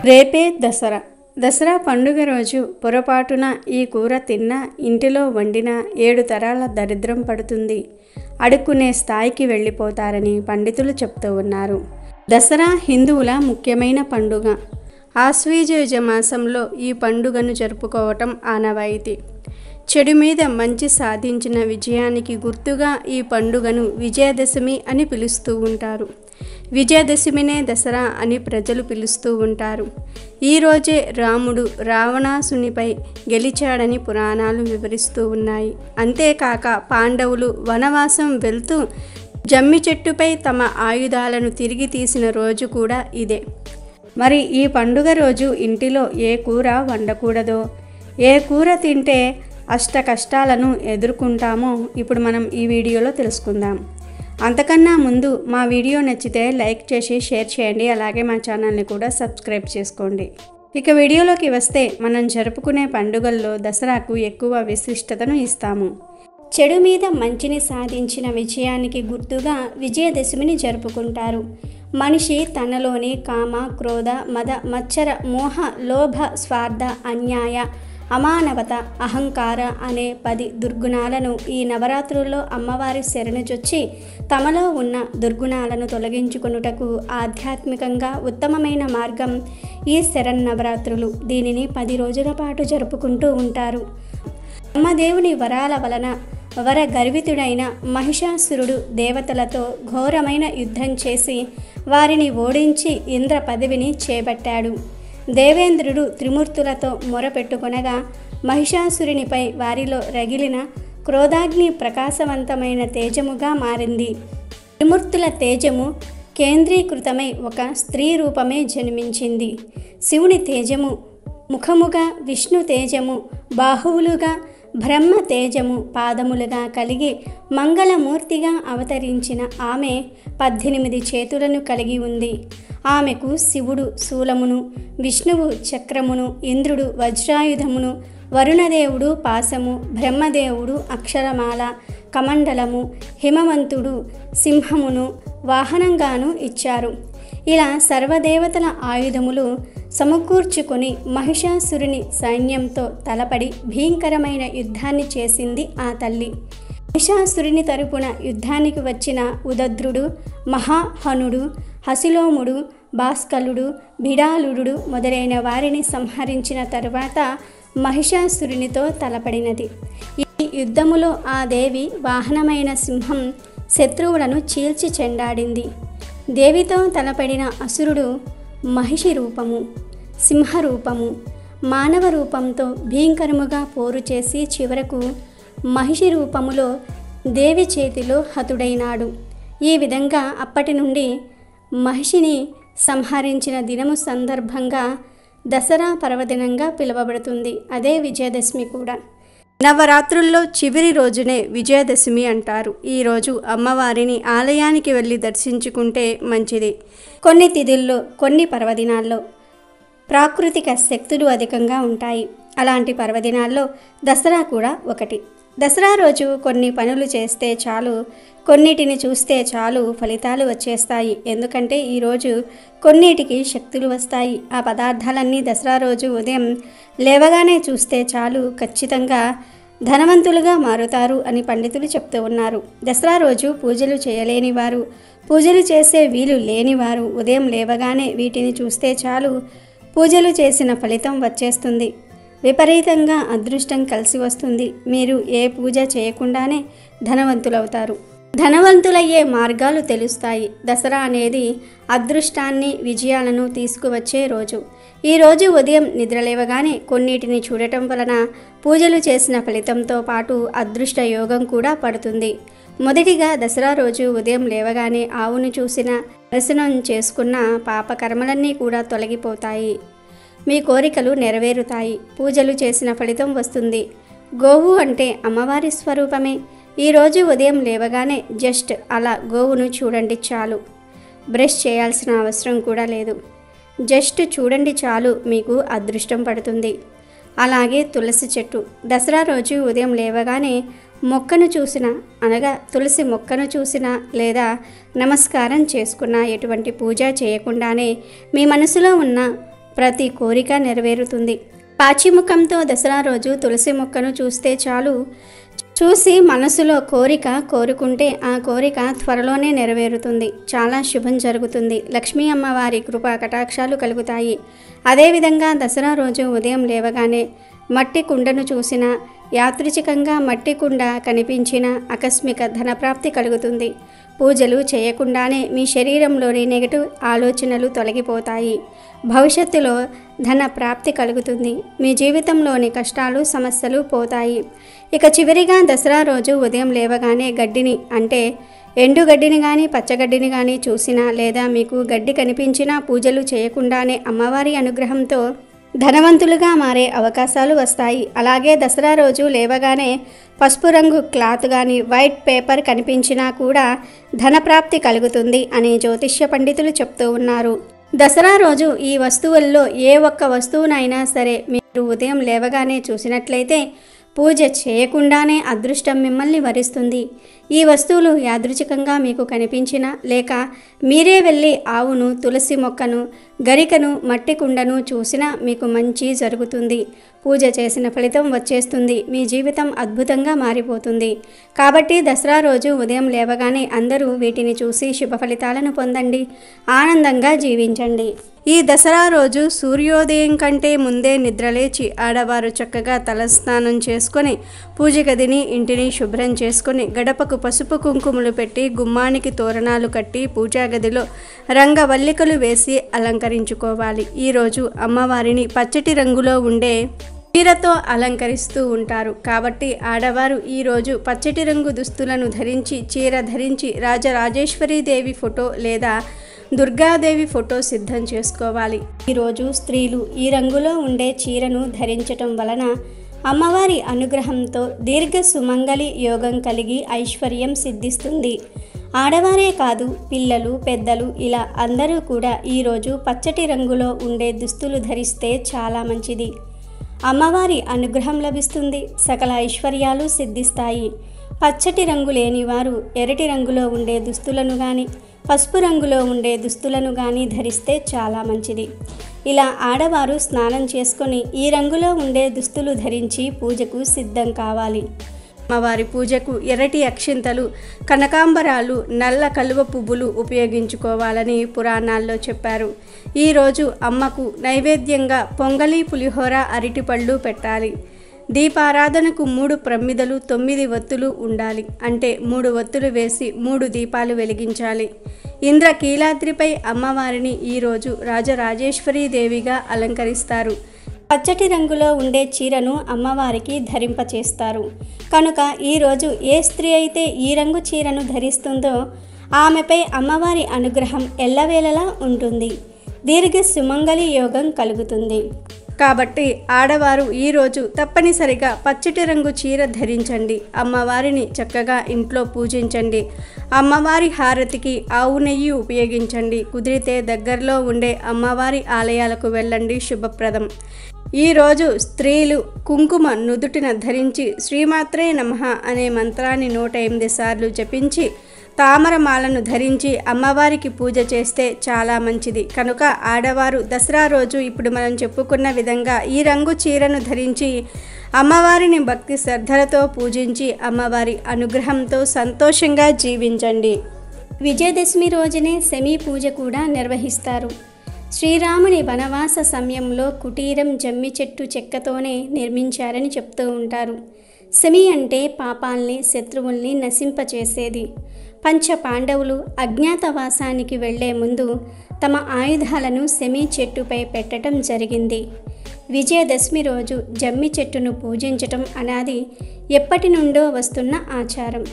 రేపే దసరా. దసరా పండుగ రోజు పొరపాటున ఈ కూర తిన్నా ఇంటిలో వండిన 7 తరాల దరిద్రం పడుతుంది, అడుక్కునే స్థాయికి వెళ్ళిపోతారని పండితులు చెప్తూ ఉన్నారు. దసరా హిందువుల ముఖ్యమైన పండుగ. ఆశ్వయుజ మాసంలో ఈ పండుగను జరుపుకోవటం ఆనవాయితీ. చెడు మీద మంచి సాధించిన విజయానికి గుర్తుగా ఈ పండుగను విజయదశమి అని పిలుస్తూ ఉంటారు. విజయదశమినే దసరా అని ప్రజలు పిలుస్తూ ఉంటారు. ఈరోజే రాముడు రావణాసునిపై గెలిచాడని పురాణాలు వివరిస్తూ ఉన్నాయి. అంతేకాక పాండవులు వనవాసం వెళ్తూ జమ్మి చెట్టుపై తమ ఆయుధాలను తిరిగి తీసిన రోజు కూడా ఇదే. మరి ఈ పండుగ రోజు ఇంటిలో ఏ కూర వండకూడదో, ఏ కూర తింటే అష్ట కష్టాలను ఎదుర్కొంటామో ఇప్పుడు మనం ఈ వీడియోలో తెలుసుకుందాం. అంతకన్నా ముందు మా వీడియో నచ్చితే లైక్ చేసి షేర్ చేయండి, అలాగే మా ఛానల్ని కూడా సబ్స్క్రైబ్ చేసుకోండి. ఇక వీడియోలోకి వస్తే మనం జరుపుకునే పండుగల్లో దసరాకు ఎక్కువ విశిష్టతను ఇస్తాము. చెడు మీద మంచిని సాధించిన విజయానికి గుర్తుగా విజయదశమిని జరుపుకుంటారు. మనిషి తనలోని కామ, క్రోధ, మద, మత్సర, మోహ, లోభ, స్వార్థ, అన్యాయ, అమానవత, అహంకార అనే 10 దుర్గుణాలను ఈ నవరాత్రుల్లో అమ్మవారి శరణుజొచ్చి తమలో ఉన్న దుర్గుణాలను తొలగించుకొనుటకు ఆధ్యాత్మికంగా ఉత్తమమైన మార్గం ఈ శరన్నవరాత్రులు. దీనిని 10 రోజుల పాటు జరుపుకుంటూ ఉంటారు. బ్రహ్మదేవుని వరాల వలన వరగర్వితుడైన మహిషాసురుడు దేవతలతో ఘోరమైన యుద్ధం చేసి వారిని ఓడించి ఇంద్ర పదవిని చేపట్టాడు. దేవేంద్రుడు త్రిమూర్తులతో మొరపెట్టుకొనగా మహిషాసురునిపై వారిలో రగిలిన క్రోధాగ్ని ప్రకాశవంతమైన తేజముగా మారింది. త్రిమూర్తుల తేజము కేంద్రీకృతమై ఒక స్త్రీ రూపమే జన్మించింది. శివుని తేజము ముఖముగా, విష్ణు తేజము బాహువులుగా, బ్రహ్మ తేజము పాదములుగా కలిగి మంగళమూర్తిగా అవతరించిన ఆమె 18 చేతులను కలిగి ఉంది. ఆమెకు శివుడు శూలమును, విష్ణువు చక్రమును, ఇంద్రుడు వజ్రాయుధమును, వరుణదేవుడు పాశము, బ్రహ్మదేవుడు అక్షరమాల, కమండలము, హిమవంతుడు సింహమును వాహనంగాను ఇచ్చారు. ఇలా సర్వదేవతల ఆయుధములు సమకూర్చుకొని మహిషాసురుని సైన్యంతో తలపడి భీకరమైన యుద్ధాన్ని చేసింది ఆ తల్లి. మహిషాసురుని తరపున యుద్ధానికి వచ్చిన ఉదద్రుడు, మహాహనుడు, హసిలోముడు, భాస్కలుడు, బిడాలుడు మొదలైన వారిని సంహరించిన తరువాత మహిషాసురునితో తలపడినది. ఈ యుద్ధములో ఆ దేవి వాహనమైన సింహం శత్రువులను చీల్చి చెండాడింది. దేవితో తలపడిన అసురుడు మహిషి రూపము, సింహరూపము, మానవ రూపంతో భీకరముగా పోరు చేసి చివరకు మహిషి రూపములో దేవి చేతిలో హతుడైనాడు. ఈ విధంగా అప్పటి నుండి మహిషిని సంహరించిన దినము సందర్భంగా దసరా పర్వదినంగా పిలువబడుతుంది. అదే విజయదశమి కూడా. నవరాత్రుల్లో చివరి రోజునే విజయదశమి అంటారు. ఈరోజు అమ్మవారిని ఆలయానికి వెళ్ళి దర్శించుకుంటే మంచిది. కొన్ని తిథుల్లో, కొన్ని పర్వదినాల్లో ప్రాకృతిక శక్తులు అధికంగా ఉంటాయి. అలాంటి పర్వదినాల్లో దసరా కూడా ఒకటి. దసరా రోజు కొన్ని పనులు చేస్తే చాలు, కొన్నిటిని చూస్తే చాలు ఫలితాలు వచ్చేస్తాయి. ఎందుకంటే ఈరోజు కొన్నిటికి శక్తులు వస్తాయి. ఆ పదార్థాలన్నీ దసరా రోజు ఉదయం లేవగానే చూస్తే చాలు ఖచ్చితంగా ధనవంతులుగా మారుతారు అని పండితులు చెప్తూ ఉన్నారు. దసరా రోజు పూజలు చేయలేని వారు, పూజలు చేసే వీలు లేనివారు ఉదయం లేవగానే వీటిని చూస్తే చాలు పూజలు చేసిన ఫలితం వచ్చేస్తుంది. విపరీతంగా అదృష్టం కలిసి వస్తుంది. మీరు ఏ పూజ చేయకుండానే ధనవంతులవుతారు. ధనవంతులయ్యే మార్గాలు తెలుస్తాయి. దసరా అనేది అదృష్టాన్ని, విజయాలను తీసుకువచ్చే రోజు. ఈరోజు ఉదయం నిద్రలేవగానే కొన్నిటిని చూడటం వలన పూజలు చేసిన ఫలితంతో పాటు అదృష్ట యోగం కూడా పడుతుంది. మొదటిగా దసరా రోజు ఉదయం లేవగానే ఆవును చూసిన, దర్శనం చేసుకున్న పాపకర్మలన్నీ కూడా తొలగిపోతాయి. మీ కోరికలు నెరవేరుతాయి. పూజలు చేసిన ఫలితం వస్తుంది. గోవు అంటే అమ్మవారి స్వరూపమే. ఈరోజు ఉదయం లేవగానే జస్ట్ అలా గోవును చూడండి చాలు. బ్రష్ చేయాల్సిన అవసరం కూడా లేదు. జస్ట్ చూడండి చాలు, మీకు అదృష్టం పడుతుంది. అలాగే తులసి చెట్టు. దసరా రోజు ఉదయం లేవగానే మొక్కను చూసిన, అనగా తులసి మొక్కను చూసిన లేదా నమస్కారం చేసుకున్న, ఎటువంటి పూజ చేయకుండానే మీ మనసులో ఉన్న ప్రతి కోరిక నెరవేరుతుంది. పాచిముఖంతో దసరా రోజు తులసి మొక్కను చూస్తే చాలు, చూసి మనసులో కోరిక కోరుకుంటే ఆ కోరిక త్వరలోనే నెరవేరుతుంది. చాలా శుభం జరుగుతుంది. లక్ష్మీ అమ్మవారి కృపా కటాక్షాలు కలుగుతాయి. అదేవిధంగా దసరా రోజు ఉదయం లేవగానే మట్టి కుండను చూసినా, యాదృచ్ఛికంగా మట్టి కుండ కనిపించిన ఆకస్మిక ధనప్రాప్తి కలుగుతుంది. పూజలు చేయకుండానే మీ శరీరంలోని నెగటివ్ ఆలోచనలు తొలగిపోతాయి. భవిష్యత్తులో ధన ప్రాప్తి కలుగుతుంది. మీ జీవితంలోని కష్టాలు సమస్యలు పోతాయి. ఇక చివరిగా దసరా రోజు ఉదయం లేవగానే గడ్డిని, అంటే ఎండుగడ్డిని కానీ పచ్చగడ్డిని కానీ చూసినా, లేదా మీకు గడ్డి కనిపించినా పూజలు చేయకుండానే అమ్మవారి అనుగ్రహంతో ధనవంతులుగా మారే అవకాశాలు వస్తాయి. అలాగే దసరా రోజు లేవగానే పసుపు రంగు క్లాత్ కానీ వైట్ పేపర్ కనిపించినా కూడా ధనప్రాప్తి కలుగుతుంది అని జ్యోతిష్య పండితులు చెప్తూ ఉన్నారు. దసరా రోజు ఈ వస్తువుల్లో ఏ ఒక్క వస్తువునైనా సరే మీరు ఉదయం లేవగానే చూసినట్లయితే పూజ చేయకుండానే అదృష్టం మిమ్మల్ని వరిస్తుంది. ఈ వస్తువులు యాదృచ్ఛికంగా మీకు కనిపించినా, లేక మీరే వెళ్ళి ఆవును, తులసి మొక్కను, గరికను, మట్టి కుండను చూసినా మీకు మంచి జరుగుతుంది. పూజ చేసిన ఫలితం వచ్చేస్తుంది. మీ జీవితం అద్భుతంగా మారిపోతుంది. కాబట్టి దసరా రోజు ఉదయం లేవగానే అందరూ వీటిని చూసి శుభ ఫలితాలను పొందండి, ఆనందంగా జీవించండి. ఈ దసరా రోజు సూర్యోదయం కంటే ముందే నిద్రలేచి ఆడవారు చక్కగా తలస్నానం చేసుకొని పూజ గదిని, ఇంటిని శుభ్రం చేసుకొని గడపకు పసుపు కుంకుమలు పెట్టి గుమ్మానికి తోరణాలు కట్టి పూజా గదిలో రంగవల్లికలు వేసి అలంకరించుకోవాలి. ఈరోజు అమ్మవారిని పచ్చటి రంగులో ఉండే చీరతో అలంకరిస్తూ ఉంటారు. కాబట్టి ఆడవారు ఈరోజు పచ్చటి రంగు దుస్తులను ధరించి, చీర ధరించి రాజరాజేశ్వరీదేవి ఫోటో లేదా దుర్గాదేవి ఫోటో సిద్ధం చేసుకోవాలి. ఈరోజు స్త్రీలు ఈ రంగులో ఉండే చీరను ధరించటం వలన అమ్మవారి అనుగ్రహంతో దీర్ఘ సుమంగళి యోగం కలిగి ఐశ్వర్యం సిద్ధిస్తుంది. ఆడవారే కాదు, పిల్లలు, పెద్దలు ఇలా అందరూ కూడా ఈరోజు పచ్చటి రంగులో ఉండే దుస్తులు ధరిస్తే చాలా మంచిది. అమ్మవారి అనుగ్రహం లభిస్తుంది. సకల ఐశ్వర్యాలు సిద్ధిస్తాయి. పచ్చటి రంగు లేని వారు ఎర్రటి రంగులో ఉండే దుస్తులను కానీ, పసుపు రంగులో ఉండే దుస్తులను కానీ ధరిస్తే చాలా మంచిది. ఇలా ఆడవారు స్నానం చేసుకొని ఈ రంగులో ఉండే దుస్తులు ధరించి పూజకు సిద్ధం కావాలి. అమ్మవారి పూజకు ఎర్రటి అక్షింతలు, కనకాంబరాలు, నల్ల కలువ పువ్వులు ఉపయోగించుకోవాలని పురాణాల్లో చెప్పారు. ఈరోజు అమ్మకు నైవేద్యంగా పొంగలి, పులిహోర, అరటిపళ్ళు పెట్టాలి. దీపారాధనకు 3 ప్రమిదలు, 9 ఒత్తులు ఉండాలి. అంటే 3 ఒత్తులు వేసి 3 దీపాలు వెలిగించాలి. ఇంద్రకీలాద్రిపై అమ్మవారిని ఈరోజు రాజరాజేశ్వరీదేవిగా అలంకరిస్తారు. పచ్చటి రంగులో ఉండే చీరను అమ్మవారికి ధరింపచేస్తారు. కనుక ఈరోజు ఏ స్త్రీ అయితే ఈ రంగు చీరను ధరిస్తుందో ఆమెపై అమ్మవారి అనుగ్రహం ఎల్లవేళలా ఉంటుంది. దీర్ఘ సుమంగళి యోగం కలుగుతుంది. కాబట్టి ఆడవారు ఈరోజు తప్పనిసరిగా పచ్చటి రంగు చీర ధరించండి. అమ్మవారిని చక్కగా ఇంట్లో పూజించండి. అమ్మవారి హారతికి ఆవు నెయ్యి ఉపయోగించండి. కుదిరితే దగ్గరలో ఉండే అమ్మవారి ఆలయాలకు వెళ్ళండి, శుభప్రదం. ఈరోజు స్త్రీలు కుంకుమ నుదుటిన ధరించి శ్రీమాత్రే నమః అనే మంత్రాన్ని 108 సార్లు జపించి తామరమాలను ధరించి అమ్మవారికి పూజ చేస్తే చాలా మంచిది. కనుక ఆడవారు దసరా రోజు ఇప్పుడు మనం చెప్పుకున్న విధంగా ఈ రంగు చీరను ధరించి అమ్మవారిని భక్తి శ్రద్ధలతో పూజించి అమ్మవారి అనుగ్రహంతో సంతోషంగా జీవించండి. విజయదశమి రోజునే శమీ పూజ కూడా నిర్వహిస్తారు. శ్రీరాముని వనవాస సమయంలో కుటీరం జమ్మి చెట్టు చెక్కతోనే నిర్మించారని చెప్తూ ఉంటారు. శమి అంటే పాపాల్ని, శత్రువుల్ని నశింపచేసేది. పంచ పాండవులు అజ్ఞాతవాసానికి వెళ్లే ముందు తమ ఆయుధాలను శమీ చెట్టుపై పెట్టడం జరిగింది. విజయదశమి రోజు జమ్మి చెట్టును పూజించటం అనేది ఎప్పటి నుండో వస్తున్న ఆచారం.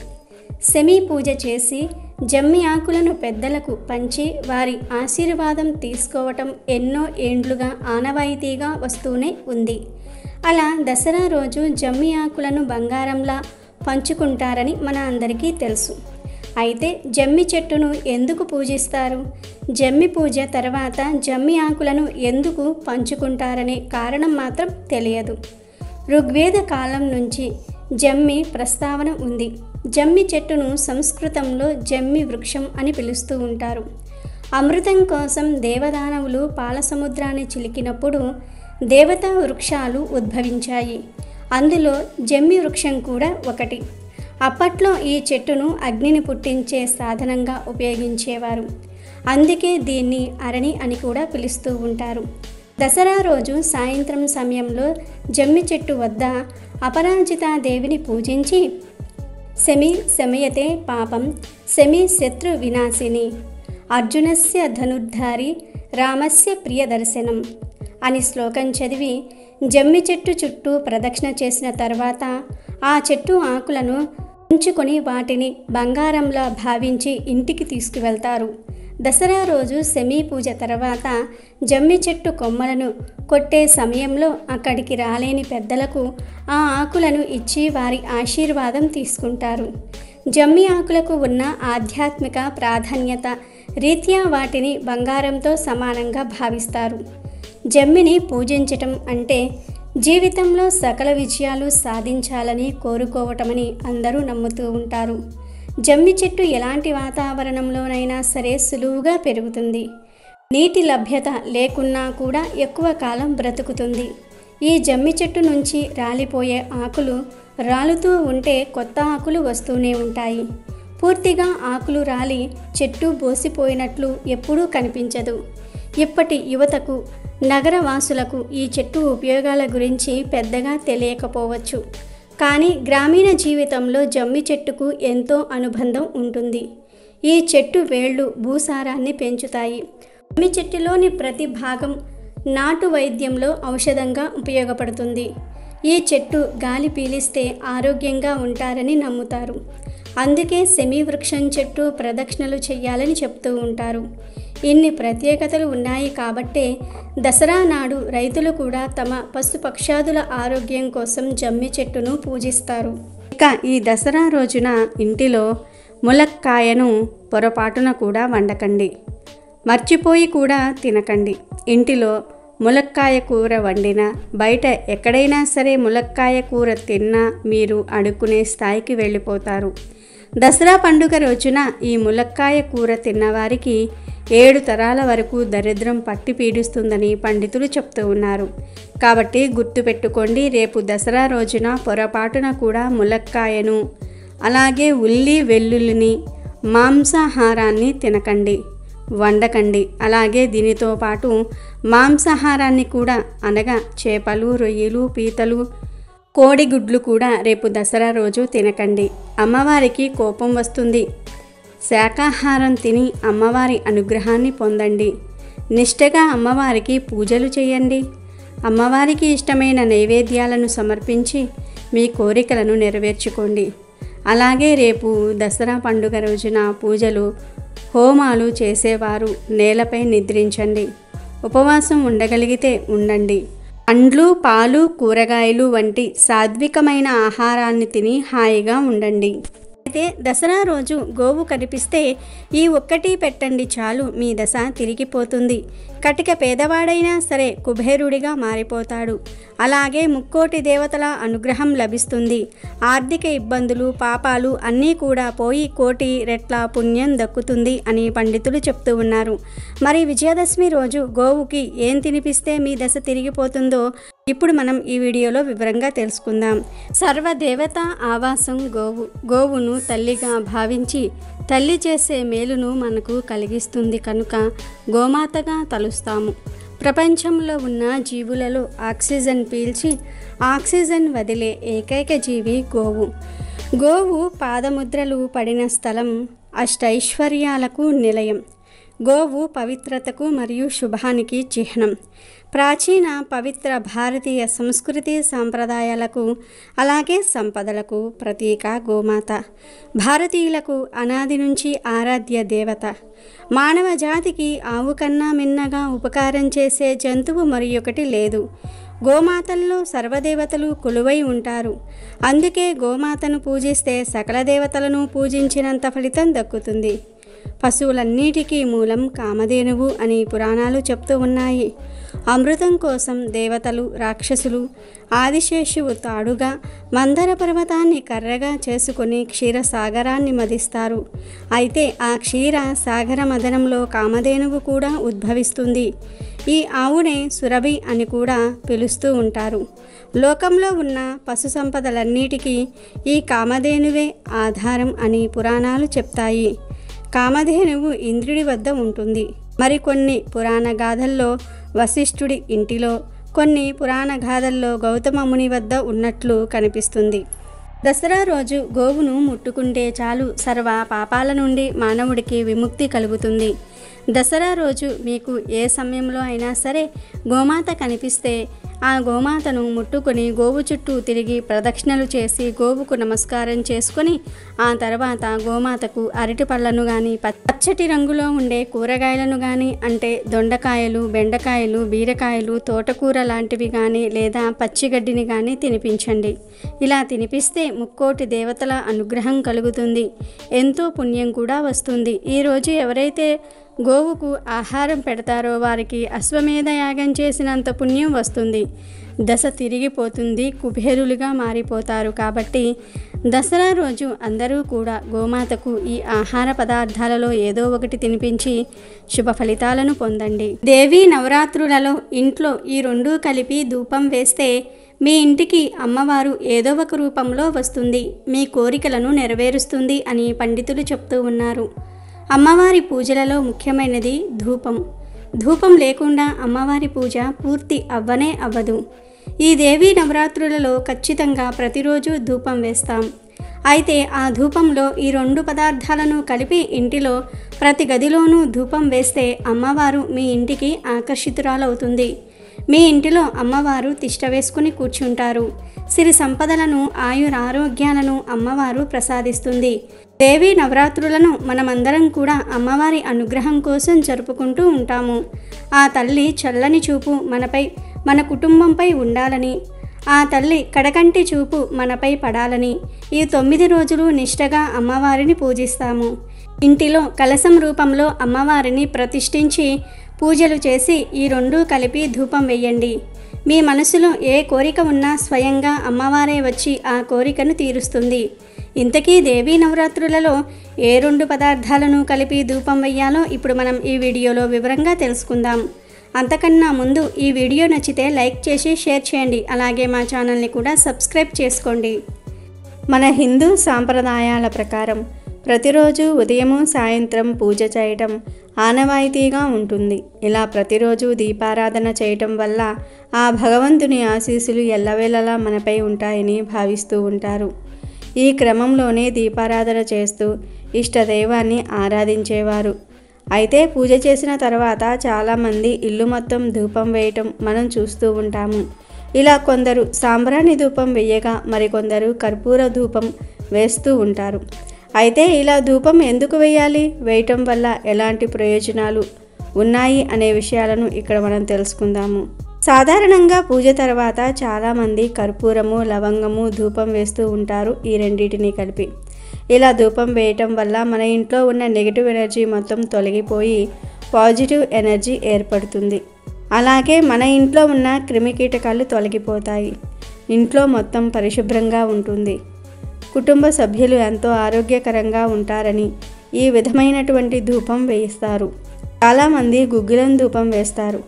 శమీ పూజ చేసి జమ్మి ఆకులను పెద్దలకు పంచి వారి ఆశీర్వాదం తీసుకోవటం ఎన్నో ఏండ్లుగా ఆనవాయితీగా వస్తూనే ఉంది. అలా దసరా రోజు జమ్మి ఆకులను బంగారంలా పంచుకుంటారని మన అందరికీ తెలుసు. అయితే జమ్మి చెట్టును ఎందుకు పూజిస్తారు? జమ్మి పూజ తర్వాత జమ్మి ఆకులను ఎందుకు పంచుకుంటారనే కారణం మాత్రం తెలియదు. ఋగ్వేద కాలం నుంచి జమ్మి ప్రస్తావన ఉంది. జమ్మి చెట్టును సంస్కృతంలో జమ్మి వృక్షం అని పిలుస్తూ ఉంటారు. అమృతం కోసం దేవదానవులు పాల సముద్రాన్ని చిలికినప్పుడు దేవతా వృక్షాలు ఉద్భవించాయి. అందులో జమ్మి వృక్షం కూడా ఒకటి. అప్పట్లో ఈ చెట్టును అగ్నిని పుట్టించే సాధనంగా ఉపయోగించేవారు. అందుకే దీన్ని అరణి అని కూడా పిలుస్తూ ఉంటారు. దసరా రోజు సాయంత్రం సమయంలో జమ్మి చెట్టు వద్ద అపరాజితాదేవిని పూజించి శమి శమయతే పాపం శమి శత్రు వినాశిని అర్జునస్య ధనుర్ధారి రామస్య ప్రియదర్శనం అని శ్లోకం చదివి జమ్మి చెట్టు చుట్టూ ప్రదక్షిణ చేసిన తర్వాత ఆ చెట్టు ఆకులను ఉంచుకొని వాటిని బంగారంలా భావించి ఇంటికి తీసుకువెళ్తారు. దసరా రోజు శమీ పూజ తర్వాత జమ్మి చెట్టు కొమ్మలను కొట్టే సమయంలో అక్కడికి రాలేని పెద్దలకు ఆ ఆకులను ఇచ్చి వారి ఆశీర్వాదం తీసుకుంటారు. జమ్మి ఆకులకు ఉన్న ఆధ్యాత్మిక ప్రాధాన్యత రీత్యా వాటిని బంగారంతో సమానంగా భావిస్తారు. జమ్మిని పూజించటం అంటే జీవితంలో సకల విజయాలు సాధించాలని కోరుకోవటమని అందరూ నమ్ముతూ ఉంటారు. జమ్మి చెట్టు ఎలాంటి వాతావరణంలోనైనా సరే సులువుగా పెరుగుతుంది. నీటి లభ్యత లేకున్నా కూడా ఎక్కువ కాలం బ్రతుకుతుంది. ఈ జమ్మి చెట్టు నుంచి రాలిపోయే ఆకులు రాలుతూ ఉంటే కొత్త ఆకులు వస్తూనే ఉంటాయి. పూర్తిగా ఆకులు రాలి చెట్టు బోసిపోయినట్లు ఎప్పుడూ కనిపించదు. ఇప్పటి యువతకు నగరవాసులకు ఈ చెట్టు ఉపయోగాల గురించి పెద్దగా తెలియకపోవచ్చు. కానీ గ్రామీణ జీవితంలో జమ్మి చెట్టుకు ఎంతో అనుబంధం ఉంటుంది. ఈ చెట్టు వేళ్ళు భూసారాన్ని పెంచుతాయి. జమ్మి చెట్టులోని ప్రతి భాగం నాటు వైద్యంలో ఔషధంగా ఉపయోగపడుతుంది. ఈ చెట్టు గాలి పీలిస్తే ఆరోగ్యంగా ఉంటారని నమ్ముతారు. అందుకే శమీ వృక్షం చెట్టు ప్రదక్షిణలు చేయాలని చెప్తూ ఉంటారు. ఇన్ని ప్రత్యేకతలు ఉన్నాయి కాబట్టే దసరా నాడు రైతులు కూడా తమ పశుపక్షాదుల ఆరోగ్యం కోసం జమ్మి చెట్టును పూజిస్తారు. ఇక ఈ దసరా రోజున ఇంటిలో ములక్కాయను పొరపాటున కూడా వండకండి. మర్చిపోయి కూడా తినకండి. ఇంటిలో ములక్కాయ కూర వండినా బయట ఎక్కడైనా సరే ములక్కాయ కూర తిన్నా మీరు అడుక్కునే స్థాయికి వెళ్ళిపోతారు. దసరా పండుగ రోజున ఈ ములక్కాయ కూర తిన్నవారికి 7 తరాల వరకు దరిద్రం పట్టి పీడిస్తుందని పండితులు చెప్తూ ఉన్నారు. కాబట్టి గుర్తుపెట్టుకోండి, రేపు దసరా రోజున పొరపాటున కూడా ములక్కాయను అలాగే ఉల్లి వెల్లుల్లిని మాంసాహారాన్ని తినకండి, వండకండి. అలాగే దీనితో పాటు మాంసాహారాన్ని కూడా అనగా చేపలు, రొయ్యలు, పీతలు, కోడిగుడ్లు కూడా రేపు దసరా రోజు తినకండి. అమ్మవారికి కోపం వస్తుంది. శాకాహారం తిని అమ్మవారి అనుగ్రహాన్ని పొందండి. నిష్ఠగా అమ్మవారికి పూజలు చేయండి. అమ్మవారికి ఇష్టమైన నైవేద్యాలను సమర్పించి మీ కోరికలను నెరవేర్చుకోండి. అలాగే రేపు దసరా పండుగ రోజున పూజలు, హోమాలు చేసేవారు నేలపై నిద్రించండి. ఉపవాసం ఉండగలిగితే ఉండండి. పండ్లు, పాలు, కూరగాయలు వంటి సాత్వికమైన ఆహారాన్ని తిని హాయిగా ఉండండి. అయితే దసరా రోజు గోవు కనిపిస్తే ఈ ఒక్కటి పెట్టండి చాలు, మీ దశ తిరిగిపోతుంది. కటిక పేదవాడైనా సరే కుబేరుడిగా మారిపోతాడు. అలాగే ముక్కోటి దేవతల అనుగ్రహం లభిస్తుంది. ఆర్థిక ఇబ్బందులు, పాపాలు అన్నీ కూడా పోయి కోటి రెట్ల పుణ్యం దక్కుతుంది అని పండితులు చెప్తూ ఉన్నారు. మరి విజయదశమి రోజు గోవుకి ఏం తినిపిస్తే మీ దశ తిరిగిపోతుందో ఇప్పుడు మనం ఈ వీడియోలో వివరంగా తెలుసుకుందాం. సర్వదేవత ఆవాసం గోవు. గోవును తల్లిగా భావించి తల్లి చేసే మేలును మనకు కలిగిస్తుంది కనుక గోమాతగా తలుస్తాము. ప్రపంచంలో ఉన్న జీవులలో ఆక్సిజన్ పీల్చి ఆక్సిజన్ వదిలే ఏకైక జీవి గోవు. గోవు పాదముద్రలు పడిన స్థలం అష్టైశ్వర్యాలకు నిలయం. గోవు పవిత్రతకు మరియు శుభానికి చిహ్నం. ప్రాచీన పవిత్ర భారతీయ సంస్కృతి సాంప్రదాయాలకు అలాగే సంపదలకు ప్రతీక గోమాత. భారతీయులకు అనాది నుంచి ఆరాధ్య దేవత. మానవ జాతికి ఆవు కన్నా మిన్నగా ఉపకారం చేసే జంతువు మరి ఒకటి లేదు. గోమాతల్లో సర్వదేవతలు కొలువై ఉంటారు. అందుకే గోమాతను పూజిస్తే సకల దేవతలను పూజించినంత ఫలితం దక్కుతుంది. పశువులన్నిటికీ మూలం కామధేనువు అని పురాణాలు చెప్తూ ఉన్నాయి. అమృతం కోసం దేవతలు, రాక్షసులు ఆదిశేషువు తాడుగా, మందర పర్వతాన్ని కర్రగా చేసుకుని క్షీరసాగరాన్ని మదిస్తారు. అయితే ఆ క్షీర సాగర మదనంలో కామధేనువు కూడా ఉద్భవిస్తుంది. ఈ ఆవునే సురభి అని కూడా పిలుస్తూ ఉంటారు. లోకంలో ఉన్న పశు సంపదలన్నిటికీ ఈ కామధేనువే ఆధారం అని పురాణాలు చెప్తాయి. కామధేనువు ఇంద్రుడి వద్ద ఉంటుంది. మరికొన్ని పురాణ గాథల్లో వశిష్ఠుడి ఇంటిలో, కొన్ని పురాణ గాథల్లో గౌతమ ముని వద్ద ఉన్నట్లు కనిపిస్తుంది. దసరా రోజు గోవును ముట్టుకుంటే చాలు సర్వ పాపాల నుండి మానవుడికి విముక్తి కలుగుతుంది. దసరా రోజు మీకు ఏ సమయంలో అయినా సరే గోమాత కనిపిస్తే ఆ గోమాతను ముట్టుకొని గోవు చుట్టూ తిరిగి ప్రదక్షిణలు చేసి గోవుకు నమస్కారం చేసుకొని ఆ తర్వాత గోమాతకు అరటి పళ్ళను కానీ పచ్చటి రంగులో ఉండే కూరగాయలను కానీ, అంటే దొండకాయలు, బెండకాయలు, బీరకాయలు, తోటకూర లాంటివి కానీ లేదా పచ్చిగడ్డిని కానీ తినిపించండి. ఇలా తినిపిస్తే ముక్కోటి దేవతల అనుగ్రహం కలుగుతుంది. ఎంతో పుణ్యం కూడా వస్తుంది. ఈరోజు ఎవరైతే గోవుకు ఆహారం పెడతారో వారికి అశ్వమేధ యాగం చేసినంత పుణ్యం వస్తుంది. దశ తిరిగిపోతుంది, కుబేరులుగా మారిపోతారు. కాబట్టి దసరా రోజు అందరూ కూడా గోమాతకు ఈ ఆహార పదార్థాలలో ఏదో ఒకటి తినిపించి శుభ ఫలితాలను పొందండి. దేవీ నవరాత్రులలో ఇంట్లో ఈ రెండూ కలిపి ధూపం వేస్తే మీ ఇంటికి అమ్మవారు ఏదో ఒక రూపంలో వస్తుంది, మీ కోరికలను నెరవేరుస్తుంది అని పండితులు చెప్తూ ఉన్నారు. అమ్మవారి పూజలలో ముఖ్యమైనది ధూపం. ధూపం లేకుండా అమ్మవారి పూజ పూర్తి అవ్వనే అవ్వదు. ఈ దేవీ నవరాత్రులలో ఖచ్చితంగా ప్రతిరోజు ధూపం వేస్తాం. అయితే ఆ ధూపంలో ఈ రెండు పదార్థాలను కలిపి ఇంటిలో ప్రతి గదిలోనూ ధూపం వేస్తే అమ్మవారు మీ ఇంటికి ఆకర్షితురాలవుతుంది. మీ ఇంటిలో అమ్మవారు తిష్ట వేసుకుని కూర్చుంటారు. సిరి సంపదలను, ఆయురారోగ్యాలను అమ్మవారు ప్రసాదిస్తుంది. దేవీ నవరాత్రులను మనమందరం కూడా అమ్మవారి అనుగ్రహం కోసం జరుపుకుంటూ ఉంటాము. ఆ తల్లి చల్లని చూపు మనపై, మన కుటుంబంపై ఉండాలని, ఆ తల్లి కడకంటి చూపు మనపై పడాలని ఈ 9 రోజులు నిష్టగా అమ్మవారిని పూజిస్తాము. ఇంటిలో కలశం రూపంలో అమ్మవారిని ప్రతిష్ఠించి పూజలు చేసి ఈ రెండూ కలిపి ధూపం వేయండి. మీ మనసులో ఏ కోరిక ఉన్నా స్వయంగా అమ్మవారే వచ్చి ఆ కోరికను తీరుస్తుంది. ఇంతకీ దేవీ నవరాత్రులలో ఏ 2 పదార్థాలను కలిపి ధూపం వేయాలో ఇప్పుడు మనం ఈ వీడియోలో వివరంగా తెలుసుకుందాం. అంతకన్నా ముందు ఈ వీడియో నచ్చితే లైక్ చేసి షేర్ చేయండి. అలాగే మా ఛానల్ని కూడా సబ్స్క్రైబ్ చేసుకోండి. మన హిందూ సాంప్రదాయాల ప్రకారం ప్రతిరోజు ఉదయము సాయంత్రం పూజ చేయటం ఆనవాయితీగా ఉంటుంది. ఇలా ప్రతిరోజు దీపారాధన చేయటం వల్ల ఆ భగవంతుని ఆశీస్సులు ఎల్లవేళలా మనపై ఉంటాయని భావిస్తూ ఉంటారు. ఈ క్రమంలోనే దీపారాధన చేస్తూ ఇష్టదైవాన్ని ఆరాధించేవారు. అయితే పూజ చేసిన తర్వాత చాలామంది ఇల్లు మొత్తం ధూపం వేయటం మనం చూస్తూ ఉంటాము. ఇలా కొందరు సాంబ్రాణి ధూపం వేయగా మరికొందరు కర్పూర ధూపం వేస్తూ ఉంటారు. అయితే ఇలా ధూపం ఎందుకు వేయాలి, వేయటం వల్ల ఎలాంటి ప్రయోజనాలు ఉన్నాయి అనే విషయాలను ఇక్కడ మనం తెలుసుకుందాము. సాధారణంగా పూజ తర్వాత చాలామంది కర్పూరము, లవంగము ధూపం వేస్తూ ఉంటారు, ఈ రెండింటిని కలిపి. ఇలా ధూపం వేయటం వల్ల మన ఇంట్లో ఉన్న నెగిటివ్ ఎనర్జీ మొత్తం తొలగిపోయి పాజిటివ్ ఎనర్జీ ఏర్పడుతుంది. అలాగే మన ఇంట్లో ఉన్న క్రిమికీటకాలు తొలగిపోతాయి. ఇంట్లో మొత్తం పరిశుభ్రంగా ఉంటుంది. కుటుంబ సభ్యులు ఎంతో ఆరోగ్యకరంగా ఉంటారని ఈ విధమైనటువంటి ధూపం వేయిస్తారు. చాలామంది గుగ్గిలం ధూపం వేస్తారు.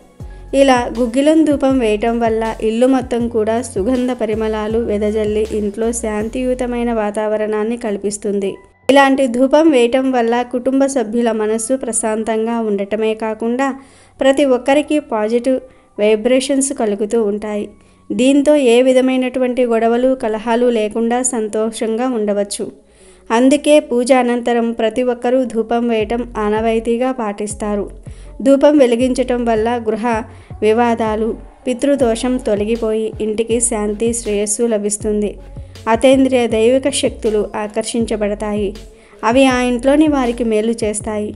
ఇలా గుగ్గిలం ధూపం వేయటం వల్ల ఇల్లు మొత్తం కూడా సుగంధ పరిమళాలు వెదజల్లి ఇంట్లో శాంతియుతమైన వాతావరణాన్ని కల్పిస్తుంది. ఇలాంటి ధూపం వేయటం వల్ల కుటుంబ సభ్యుల మనస్సు ప్రశాంతంగా ఉండటమే కాకుండా ప్రతి ఒక్కరికి పాజిటివ్ వైబ్రేషన్స్ కలుగుతూ ఉంటాయి. దీంతో ఏ విధమైనటువంటి గొడవలు, కలహాలు లేకుండా సంతోషంగా ఉండవచ్చు. అందుకే పూజ అనంతరం ప్రతి ఒక్కరూ ధూపం వేయటం ఆనవాయితీగా పాటిస్తారు. ధూపం వెలిగించటం వల్ల గృహ వివాదాలు, పితృదోషం తొలగిపోయి ఇంటికి శాంతి, శ్రేయస్సు లభిస్తుంది. అతీంద్రియ దైవిక శక్తులు ఆకర్షించబడతాయి. అవి ఆ ఇంట్లోని వారికి మేలు చేస్తాయి.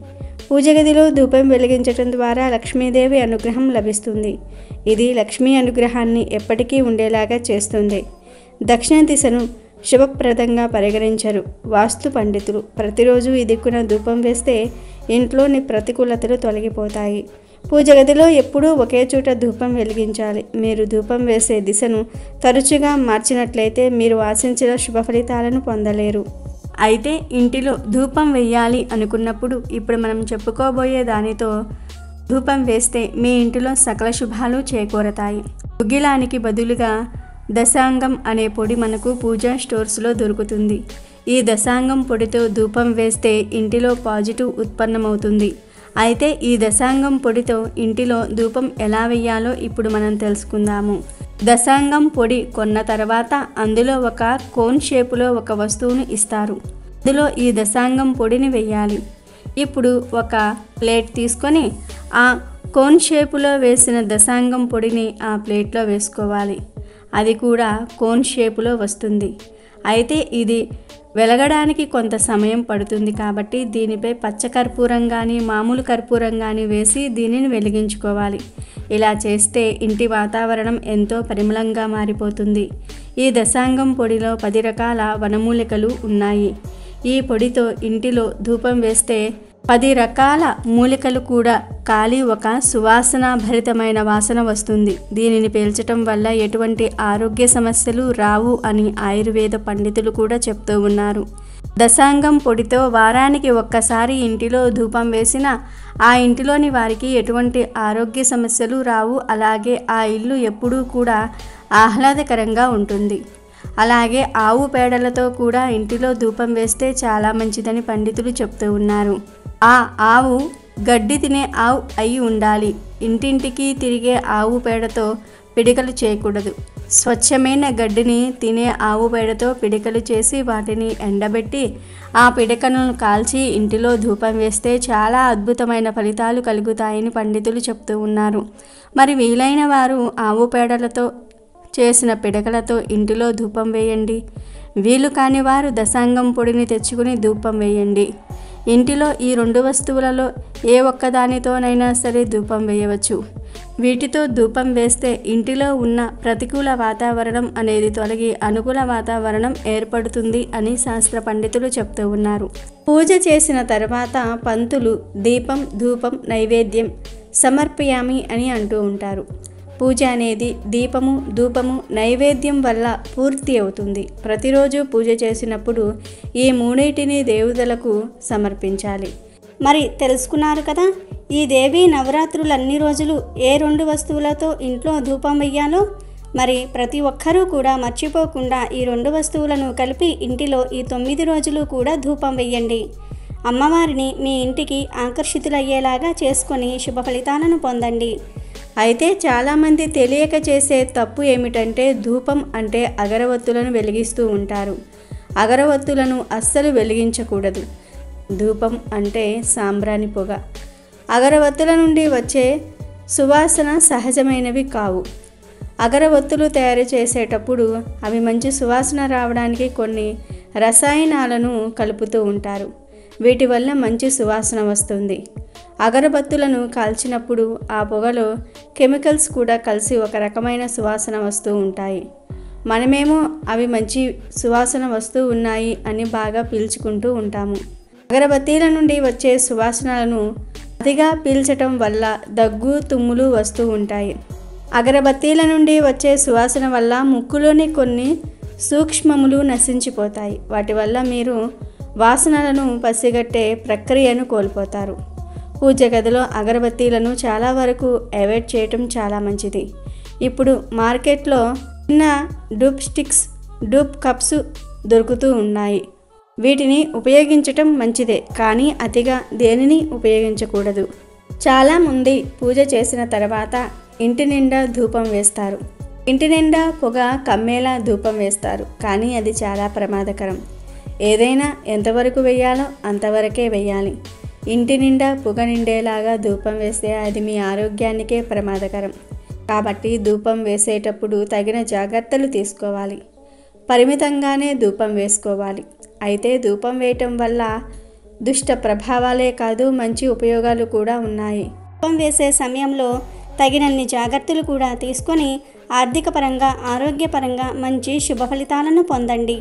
పూజ గదిలో ధూపం వెలిగించటం ద్వారా లక్ష్మీదేవి అనుగ్రహం లభిస్తుంది. ఇది లక్ష్మీ అనుగ్రహాన్ని ఎప్పటికీ ఉండేలాగా చేస్తుంది. దక్షిణ దిశను శుభప్రదంగా పరిగణించరు వాస్తు పండితులు. ప్రతిరోజు ఈ దిక్కున ధూపం వేస్తే ఇంట్లోని ప్రతికూలతలు తొలగిపోతాయి. పూజ గదిలో ఎప్పుడూ ఒకే చోట ధూపం వెలిగించాలి. మీరు ధూపం వేసే దిశను తరచుగా మార్చినట్లయితే మీరు ఆశించిన శుభ ఫలితాలను పొందలేరు. అయితే ఇంటిలో ధూపం వేయాలి అనుకున్నప్పుడు ఇప్పుడు మనం చెప్పుకోబోయే దానితో ధూపం వేస్తే మీ ఇంటిలో సకల శుభాలు చేకూరతాయి. గుగ్గిలానికి బదులుగా దశాంగం అనే పొడి మనకు పూజా స్టోర్స్లో దొరుకుతుంది. ఈ దశాంగం పొడితో ధూపం వేస్తే ఇంటిలో పాజిటివ్ ఉత్పన్నమవుతుంది. అయితే ఈ దశాంగం పొడితో ఇంటిలో ధూపం ఎలా వేయాలో ఇప్పుడు మనం తెలుసుకుందాము. దశాంగం పొడి కొన్న తర్వాత అందులో ఒక కోన్ షేపులో ఒక వస్తువును ఇస్తారు. అందులో ఈ దశాంగం పొడిని వేయాలి. ఇప్పుడు ఒక ప్లేట్ తీసుకొని ఆ కోన్ షేపులో వేసిన దశాంగం పొడిని ఆ ప్లేట్లో వేసుకోవాలి. అది కూడా కోన్ షేపులో వస్తుంది. అయితే ఇది వెలగడానికి కొంత సమయం పడుతుంది కాబట్టి దీనిపై పచ్చ కర్పూరం కానీ మామూలు కర్పూరం కానీ వేసి దీనిని వెలిగించుకోవాలి. ఇలా చేస్తే ఇంటి వాతావరణం ఎంతో పరిమళంగా మారిపోతుంది. ఈ దశాంగం పొడిలో 10 రకాల వనమూలికలు ఉన్నాయి. ఈ పొడితో ఇంటిలో ధూపం వేస్తే 10 రకాల మూలికలు కూడా కాలి ఒక సువాసన భరితమైన వాసన వస్తుంది. దీనిని పీల్చటం వల్ల ఎటువంటి ఆరోగ్య సమస్యలు రావు అని ఆయుర్వేద పండితులు కూడా చెప్తూ ఉన్నారు. దశాంగం పొడితో వారానికి ఒక్కసారి ఇంటిలో ధూపం వేసినా ఆ ఇంటిలోని వారికి ఎటువంటి ఆరోగ్య సమస్యలు రావు. అలాగే ఆ ఇల్లు ఎప్పుడూ కూడా ఆహ్లాదకరంగా ఉంటుంది. అలాగే ఆవు పేడలతో కూడా ఇంటిలో ధూపం వేస్తే చాలా మంచిదని పండితులు చెప్తూ ఉన్నారు. ఆ ఆవు గడ్డి తినే ఆవు అయి ఉండాలి. ఇంటింటికి తిరిగే ఆవు పేడతో పిడికలు చేయకూడదు. స్వచ్ఛమైన గడ్డిని తినే ఆవు పేడతో పిడికలు చేసి వాటిని ఎండబెట్టి ఆ పిడికలను కాల్చి ఇంటిలో ధూపం వేస్తే చాలా అద్భుతమైన ఫలితాలు కలుగుతాయని పండితులు చెప్తూ ఉన్నారు. మరి వీలైన వారు ఆవు పేడలతో చేసిన పిడకలతో ఇంటిలో ధూపం వేయండి. వీలు కాని వారు దశాంగం పొడిని తెచ్చుకుని ధూపం వేయండి. ఇంటిలో ఈ 2 వస్తువులలో ఏ ఒక్కదానితోనైనా సరే ధూపం వేయవచ్చు. వీటితో ధూపం వేస్తే ఇంటిలో ఉన్న ప్రతికూల వాతావరణం అనేది తొలగి అనుకూల వాతావరణం ఏర్పడుతుంది అని శాస్త్ర పండితులు చెప్తూ ఉన్నారు. పూజ చేసిన తర్వాత పంతులు దీపం, ధూపం, నైవేద్యం సమర్పయామి అని అంటూ ఉంటారు. పూజ అనేది దీపము, ధూపము, నైవేద్యం వల్ల పూర్తి అవుతుంది. ప్రతిరోజు పూజ చేసినప్పుడు ఈ 3టిని దేవతలకు సమర్పించాలి. మరి తెలుసుకున్నారు కదా, ఈ దేవి నవరాత్రులు అన్ని రోజులు ఏ 2 వస్తువులతో ఇంట్లో ధూపం వేయాలో. మరి ప్రతి ఒక్కరూ కూడా మర్చిపోకుండా ఈ 2 వస్తువులను కలిపి ఇంటిలో ఈ 9 రోజులు కూడా ధూపం వేయండి. అమ్మవారిని మీ ఇంటికి ఆకర్షితులయ్యేలాగా చేసుకొని శుభ ఫలితాలను పొందండి. అయితే చాలామంది తెలియక చేసే తప్పు ఏమిటంటే ధూపం అంటే అగరవత్తులను వెలిగిస్తూ ఉంటారు. అగరవత్తులను అస్సలు వెలిగించకూడదు. ధూపం అంటే సాంబ్రాణి పొగ. అగరవత్తుల నుండి వచ్చే సువాసన సహజమైనవి కావు. అగరవత్తులు తయారు చేసేటప్పుడు అవి మంచి సువాసన రావడానికి కొన్ని రసాయనాలను కలుపుతూ ఉంటారు. వీటి వల్ల మంచి సువాసన వస్తుంది. అగరబత్తులను కాల్చినప్పుడు ఆ పొగలో కెమికల్స్ కూడా కలిసి ఒక రకమైన సువాసన వస్తూ ఉంటాయి. మనమేమో అవి మంచి సువాసన వస్తూ ఉన్నాయి అని బాగా పీల్చుకుంటూ ఉంటాము. అగరబత్తీల నుండి వచ్చే సువాసనలను అతిగా పీల్చటం వల్ల దగ్గు, తుమ్ములు వస్తూ ఉంటాయి. అగరబత్తీల నుండి వచ్చే సువాసన వల్ల ముక్కులోని కొన్ని సూక్ష్మములు నశించిపోతాయి. వాటి వల్ల మీరు వాసనలను పసిగట్టే ప్రక్రియను కోల్పోతారు. పూజ గదిలో అగరబత్తీలను చాలా వరకు అవాయిడ్ చేయటం చాలా మంచిది. ఇప్పుడు మార్కెట్లో చిన్న డూప్ స్టిక్స్, డూప్ కప్స్ దొరుకుతూ ఉన్నాయి. వీటిని ఉపయోగించటం మంచిదే, కానీ అతిగా దేనిని ఉపయోగించకూడదు. చాలామంది పూజ చేసిన తర్వాత ఇంటి నిండా ధూపం వేస్తారు. ఇంటి నిండా పొగ కమ్మేలా ధూపం వేస్తారు, కానీ అది చాలా ప్రమాదకరం. ఏదైనా ఎంతవరకు వేయాలో అంతవరకే వేయాలి. ఇంటి నిండా పొగ నిండేలాగా ధూపం వేస్తే అది మీ ఆరోగ్యానికే ప్రమాదకరం. కాబట్టి ధూపం వేసేటప్పుడు తగిన జాగ్రత్తలు తీసుకోవాలి. పరిమితంగానే ధూపం వేసుకోవాలి. అయితే ధూపం వేయటం వల్ల దుష్ట ప్రభావాలే కాదు, మంచి ఉపయోగాలు కూడా ఉన్నాయి. ధూపం వేసే సమయంలో తగినన్ని జాగ్రత్తలు కూడా తీసుకొని ఆర్థిక పరంగా, ఆరోగ్యపరంగా మంచి శుభ ఫలితాలను పొందండి.